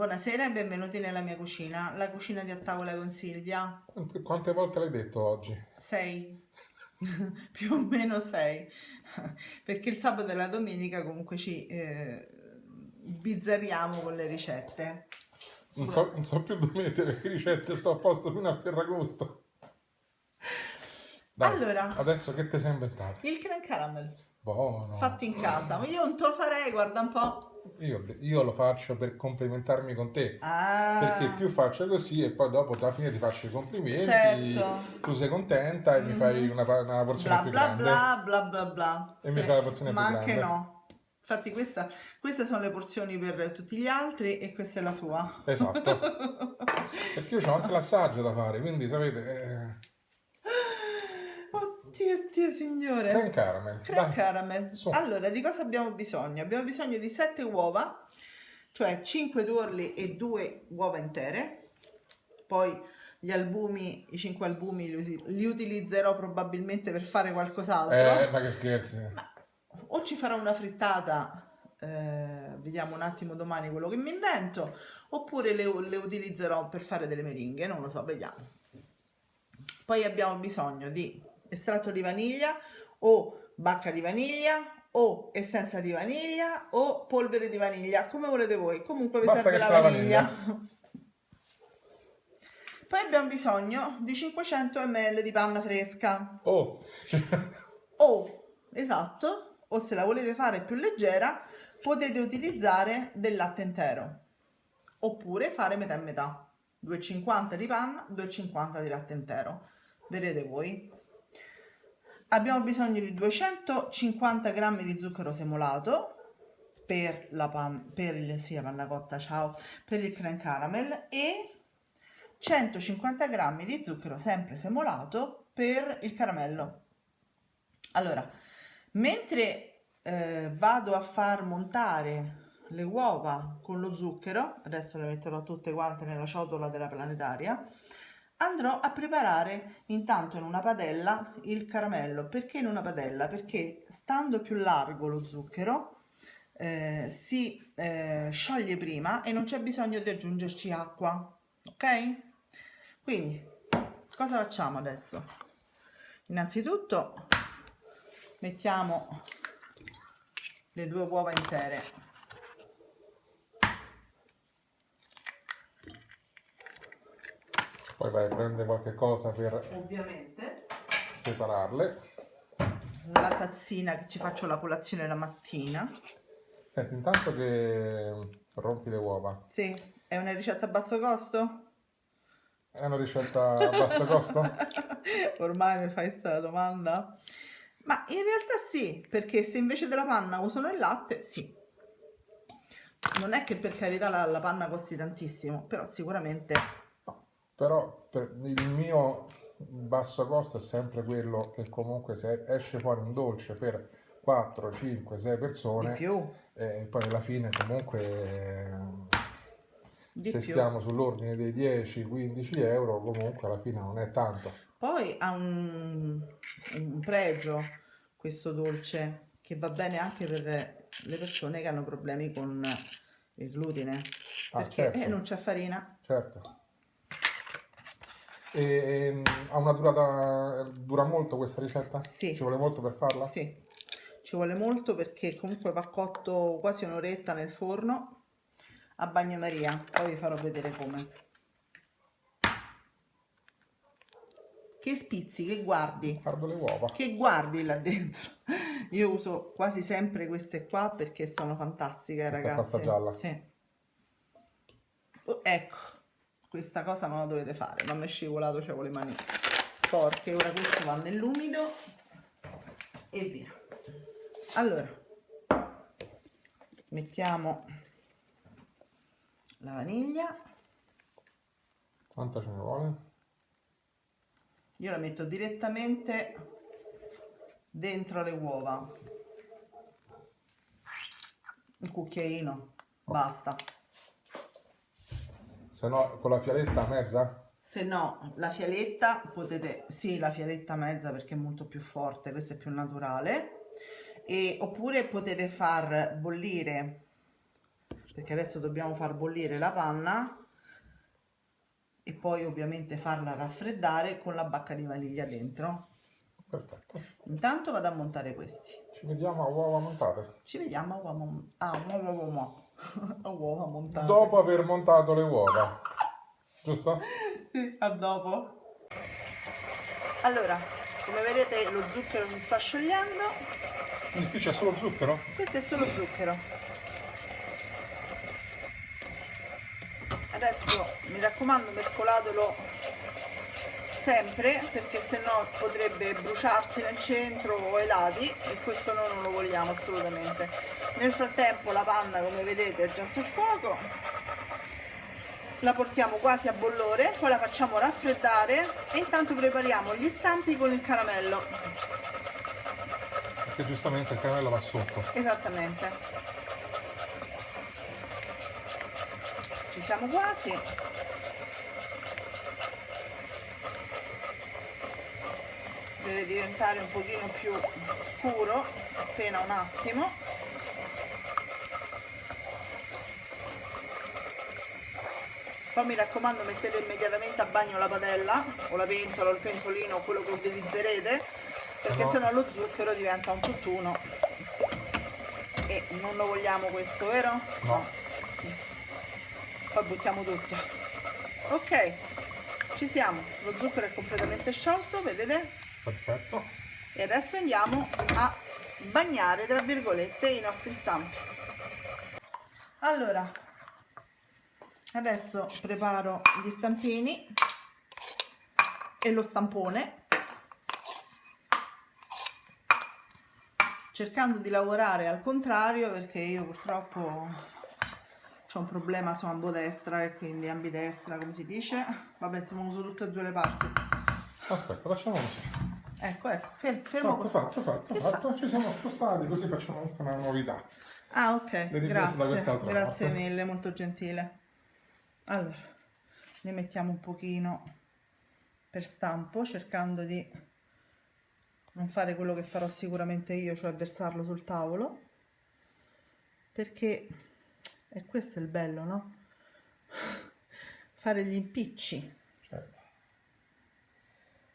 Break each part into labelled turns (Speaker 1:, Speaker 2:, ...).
Speaker 1: Buonasera e benvenuti nella mia cucina, la cucina di A Tavola con Silvia.
Speaker 2: Quante volte l'hai detto oggi?
Speaker 1: 6, più o meno 6, perché il sabato e la domenica comunque ci sbizzarriamo con le ricette.
Speaker 2: Non so più dove mettere le ricette, sto a posto fino a Ferragosto. Dai,
Speaker 1: Allora,
Speaker 2: adesso che ti sei inventato?
Speaker 1: il creme caramel
Speaker 2: Buono.
Speaker 1: fatto in casa, ma io non te lo farei, guarda un po'.
Speaker 2: Io lo faccio per complimentarmi con te, perché
Speaker 1: Ah,
Speaker 2: più faccio così e poi dopo alla fine ti faccio i complimenti,
Speaker 1: certo.
Speaker 2: tu sei contenta e mi fai
Speaker 1: Mhm.
Speaker 2: una porzione
Speaker 1: Bla
Speaker 2: più
Speaker 1: bla
Speaker 2: grande.
Speaker 1: bla bla bla bla.
Speaker 2: E mi
Speaker 1: Sì,
Speaker 2: fai la porzione
Speaker 1: ma
Speaker 2: più
Speaker 1: anche
Speaker 2: grande.
Speaker 1: no. Infatti queste sono le porzioni per tutti gli altri e questa è la sua.
Speaker 2: Esatto. Perché io ho anche l'assaggio da fare, quindi sapete,
Speaker 1: Oddio, oddio,
Speaker 2: creme
Speaker 1: signore.
Speaker 2: caramel,
Speaker 1: Creme
Speaker 2: dai,
Speaker 1: caramel.
Speaker 2: su.
Speaker 1: Allora, di cosa abbiamo bisogno? Abbiamo bisogno di 7 uova, cioè 5 tuorli e 2 uova intere. Poi gli albumi, i 5 albumi li utilizzerò probabilmente per fare
Speaker 2: Ma
Speaker 1: qualcos'altro.
Speaker 2: che scherzi.
Speaker 1: Ma o ci farò una frittata, vediamo un attimo domani quello che mi invento, oppure le utilizzerò per fare delle meringhe, non lo so, vediamo. Poi abbiamo bisogno di estratto di vaniglia o bacca di vaniglia o essenza di vaniglia o polvere di vaniglia, come volete voi. Comunque vi
Speaker 2: Basta
Speaker 1: serve
Speaker 2: che
Speaker 1: la
Speaker 2: c'è la
Speaker 1: vaniglia.
Speaker 2: vaniglia.
Speaker 1: Poi abbiamo bisogno di 500 ml di panna fresca.
Speaker 2: Oh,
Speaker 1: O, esatto, o se la volete fare più leggera, potete utilizzare del latte intero. Oppure fare metà e metà. 2,50 di panna, 2,50 di latte intero. Vedete voi. Abbiamo bisogno di 250 grammi di zucchero semolato per la panna cotta, ciao, per il creme caramel e 150 grammi di zucchero sempre semolato per il caramello. Allora, mentre vado a far montare le uova con lo zucchero, adesso le metterò tutte quante nella ciotola della planetaria, andrò a preparare intanto in una padella il caramello. Perché in una padella? Perché stando più largo lo zucchero si scioglie prima e non c'è bisogno di aggiungerci acqua, ok? Quindi, cosa facciamo adesso? Innanzitutto mettiamo le 2 uova intere.
Speaker 2: poi vai a prendere qualche cosa per
Speaker 1: Ovviamente
Speaker 2: separarle.
Speaker 1: la tazzina che ci faccio la colazione la mattina.
Speaker 2: Senti, intanto che rompi le uova,
Speaker 1: Sì, è una ricetta a basso costo?
Speaker 2: è una ricetta a basso costo?
Speaker 1: Ormai mi fai questa domanda? Ma in realtà sì, perché se invece della panna usano il latte, sì. Non è che per carità la panna costi tantissimo, però sicuramente
Speaker 2: Però il mio basso costo è sempre quello che comunque se esce fuori un dolce per 4, 5, 6
Speaker 1: di
Speaker 2: persone,
Speaker 1: più,
Speaker 2: e poi alla fine comunque
Speaker 1: di
Speaker 2: se
Speaker 1: più.
Speaker 2: stiamo sull'ordine dei 10-15 euro, comunque alla fine non è tanto.
Speaker 1: Poi ha un pregio questo dolce che va bene anche per le persone che hanno problemi con il glutine,
Speaker 2: Ah,
Speaker 1: perché
Speaker 2: certo,
Speaker 1: non c'è farina.
Speaker 2: certo. E, ha una durata, dura molto questa ricetta? Ci
Speaker 1: Sì,
Speaker 2: vuole molto per farla?
Speaker 1: sì, ci vuole molto perché comunque va cotto quasi un'oretta nel forno a bagnomaria, poi vi farò vedere come. Che spizzi,
Speaker 2: Guardo le uova.
Speaker 1: che guardi là dentro. Io uso quasi sempre queste qua perché sono fantastiche,
Speaker 2: Questa è pasta
Speaker 1: ragazzi.
Speaker 2: gialla.
Speaker 1: Sì. Oh, ecco, questa cosa non la dovete fare, non mi è scivolato, c'avevo le mani sporche. Ora questo va nell'umido e via. Allora, mettiamo la vaniglia.
Speaker 2: Quanta ce ne vuole?
Speaker 1: Io la metto direttamente dentro le uova. Un cucchiaino,
Speaker 2: Ok.
Speaker 1: basta.
Speaker 2: Se no, con la fialetta a mezza?
Speaker 1: Se no, la fialetta potete, sì, la fialetta mezza perché è molto più forte, questa è più naturale. Oppure potete far bollire, perché adesso dobbiamo far bollire la panna e poi ovviamente farla raffreddare con la bacca di vaniglia dentro.
Speaker 2: Perfetto.
Speaker 1: Intanto vado a montare questi.
Speaker 2: Ci vediamo a uova montate.
Speaker 1: Ci vediamo a uova montate.
Speaker 2: Dopo aver montato le uova. Giusto?
Speaker 1: Sì, a dopo. Allora, come vedete lo zucchero si sta sciogliendo.
Speaker 2: Quindi qui c'è solo zucchero?
Speaker 1: Questo è solo zucchero. Adesso mi raccomando, mescolatelo sempre, perché sennò potrebbe bruciarsi nel centro o ai lati, e questo noi non lo vogliamo assolutamente. Nel frattempo la panna, come vedete, è già sul fuoco, la portiamo quasi a bollore, poi la facciamo raffreddare e intanto prepariamo gli stampi con il caramello.
Speaker 2: Perché giustamente il caramello va sotto.
Speaker 1: Esattamente. Ci siamo quasi. Deve diventare un pochino più scuro, appena un attimo. Poi mi raccomando, mettete immediatamente a bagno la padella o la pentola o il pentolino, quello che utilizzerete, perché sennò lo zucchero diventa un tutt'uno e non lo vogliamo questo, vero?
Speaker 2: No.
Speaker 1: Poi buttiamo tutto. Ok, ci siamo, lo zucchero è completamente sciolto, vedete?
Speaker 2: Perfetto.
Speaker 1: E adesso andiamo a bagnare, tra virgolette, i nostri stampi. Allora, adesso preparo gli stampini e lo stampone, cercando di lavorare al contrario, perché io purtroppo ho un problema su ambodestra e quindi ambidestra, come si dice. Vabbè, insomma, uso tutte e due le parti.
Speaker 2: Aspetta, facciamo così.
Speaker 1: Ecco, fermo.
Speaker 2: Fatto. Ci siamo spostati, così facciamo anche una novità.
Speaker 1: Ah, ok,
Speaker 2: Le riprese da quest'altra
Speaker 1: grazie
Speaker 2: parte.
Speaker 1: mille, molto gentile. Allora, ne mettiamo un pochino per stampo, cercando di non fare quello che farò sicuramente io, cioè versarlo sul tavolo, perché è questo il bello, no? Fare gli impicci.
Speaker 2: Certo.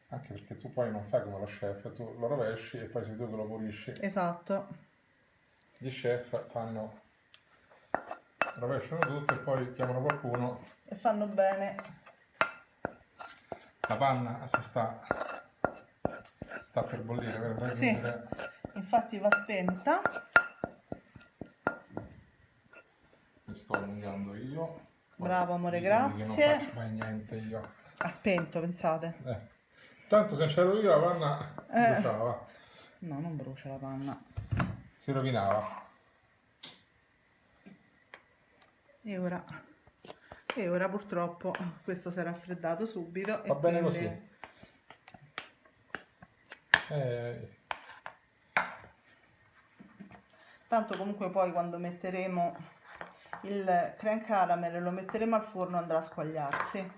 Speaker 2: Anche perché tu poi non fai come lo chef, tu lo rovesci e poi sei tu che lo pulisci.
Speaker 1: Esatto.
Speaker 2: Gli chef fanno, rovesciano tutto e poi chiamano qualcuno.
Speaker 1: E fanno bene.
Speaker 2: La panna sta per bollire, per
Speaker 1: Sì, infatti va spenta.
Speaker 2: Mi sto allungando io.
Speaker 1: Bravo amore,
Speaker 2: Ditemi che
Speaker 1: grazie.
Speaker 2: non faccio mai niente io.
Speaker 1: Ha spento, pensate.
Speaker 2: Tanto se c'ero io la panna bruciava.
Speaker 1: No, non brucia la panna.
Speaker 2: Si rovinava.
Speaker 1: E ora purtroppo questo si è raffreddato subito.
Speaker 2: Va bene
Speaker 1: quindi...
Speaker 2: così.
Speaker 1: Tanto comunque poi quando metteremo il creme caramel e lo metteremo al forno andrà a squagliarsi.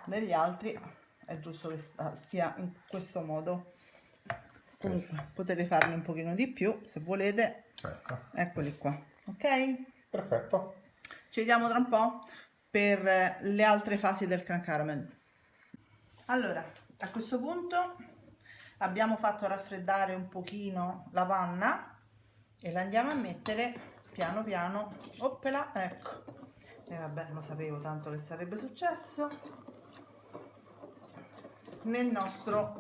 Speaker 1: Negli altri è giusto che stia in questo modo. Comunque potete farne un pochino di più se volete.
Speaker 2: Certo.
Speaker 1: Eccoli qua, ok?
Speaker 2: Perfetto.
Speaker 1: Ci vediamo tra un po' per le altre fasi del creme caramel. Allora, a questo punto abbiamo fatto raffreddare un pochino la panna e la andiamo a mettere piano piano. Oppela, ecco. E vabbè, lo sapevo tanto che sarebbe successo. Nel nostro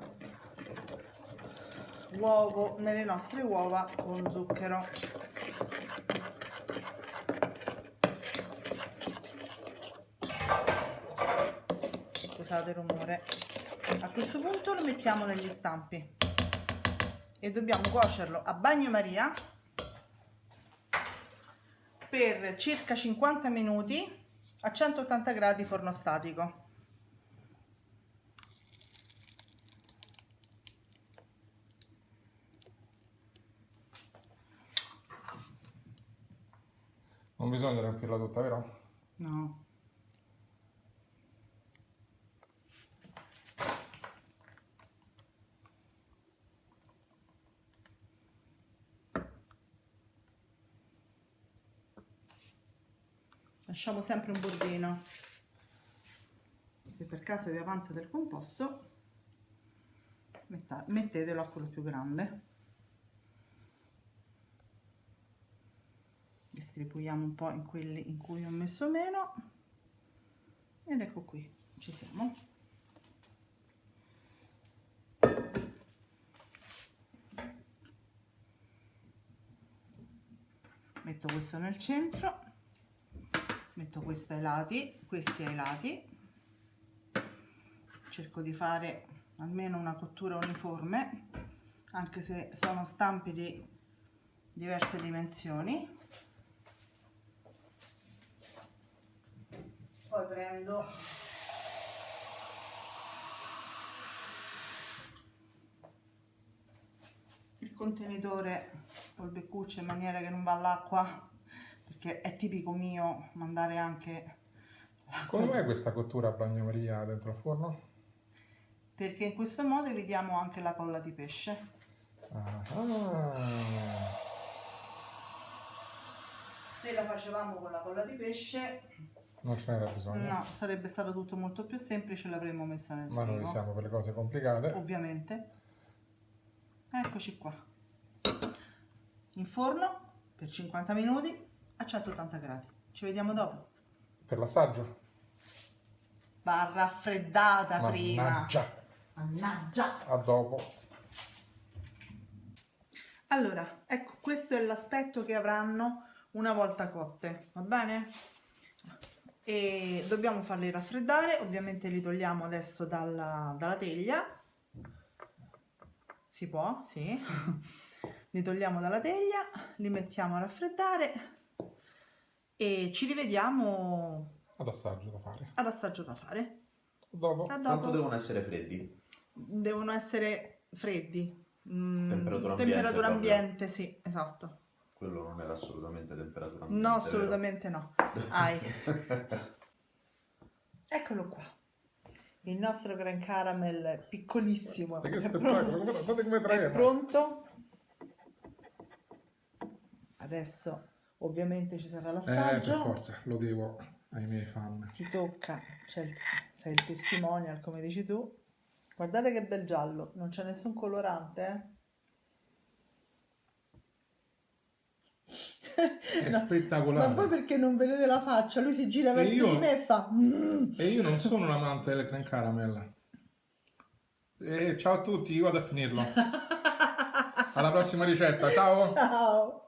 Speaker 1: uovo, nelle nostre uova con zucchero. Scusate il rumore. A questo punto lo mettiamo negli stampi e dobbiamo cuocerlo a bagnomaria per circa 50 minuti a 180 gradi forno statico.
Speaker 2: Non bisogna riempirla tutta, vero?
Speaker 1: No. lasciamo sempre un bordino. Se per caso vi avanza del composto, mettetelo a quello più grande. Distribuiamo un po' in quelli in cui ho messo meno ed ecco qui, ci siamo. Metto questo nel centro, metto questo ai lati, questi ai lati, cerco di fare almeno una cottura uniforme, anche se sono stampi di diverse dimensioni. Poi prendo il contenitore col beccuccio in maniera che non va all'acqua, perché è tipico mio mandare anche l'acqua.
Speaker 2: Come mai questa cottura a bagnomaria dentro il forno?
Speaker 1: Perché in questo modo evitiamo anche la colla di pesce.
Speaker 2: Ah.
Speaker 1: Se la facevamo con la colla di pesce,
Speaker 2: Non ce n'era bisogno.
Speaker 1: no, sarebbe stato tutto molto più semplice, l'avremmo messa nel
Speaker 2: Ma
Speaker 1: frigo.
Speaker 2: noi siamo per le cose complicate.
Speaker 1: Ovviamente. Eccoci qua. In forno per 50 minuti a 180 gradi. Ci vediamo dopo.
Speaker 2: Per l'assaggio?
Speaker 1: Va raffreddata prima.
Speaker 2: Mannaggia.
Speaker 1: Mannaggia.
Speaker 2: A dopo.
Speaker 1: Allora, ecco, questo è l'aspetto che avranno una volta cotte, va bene? E dobbiamo farli raffreddare, ovviamente li togliamo adesso dalla teglia. Si può, sì. Li togliamo dalla teglia, li mettiamo a raffreddare e ci rivediamo
Speaker 2: Ad assaggio da fare.
Speaker 1: ad assaggio da fare.
Speaker 2: Dopo.
Speaker 1: A
Speaker 3: Quanto
Speaker 1: dopo.
Speaker 3: devono essere freddi?
Speaker 1: Devono essere freddi.
Speaker 3: Temperatura ambiente
Speaker 1: Temperatura
Speaker 3: proprio.
Speaker 1: ambiente, sì, esatto.
Speaker 3: Quello non era assolutamente temperatura ambiente.
Speaker 1: No,
Speaker 3: vero?
Speaker 1: assolutamente no. Ai. Eccolo qua. Il nostro Gran Caramel piccolissimo.
Speaker 2: Che
Speaker 1: è
Speaker 2: spettacolo,
Speaker 1: pronto.
Speaker 2: guardate come
Speaker 1: È
Speaker 2: trema.
Speaker 1: pronto. Adesso ovviamente ci sarà
Speaker 2: Per
Speaker 1: l'assaggio.
Speaker 2: forza, lo devo ai miei fan.
Speaker 1: Ti tocca, sei il testimonial come dici tu. Guardate che bel giallo, non c'è nessun colorante,
Speaker 2: È
Speaker 1: No,
Speaker 2: spettacolare.
Speaker 1: ma poi perché non vedete la faccia? Lui si gira verso
Speaker 2: io-
Speaker 1: di me e fa
Speaker 2: E io non sono un amante del Gran Caramel. Ciao a tutti, io vado a finirlo. Alla prossima ricetta, ciao!
Speaker 1: Ciao.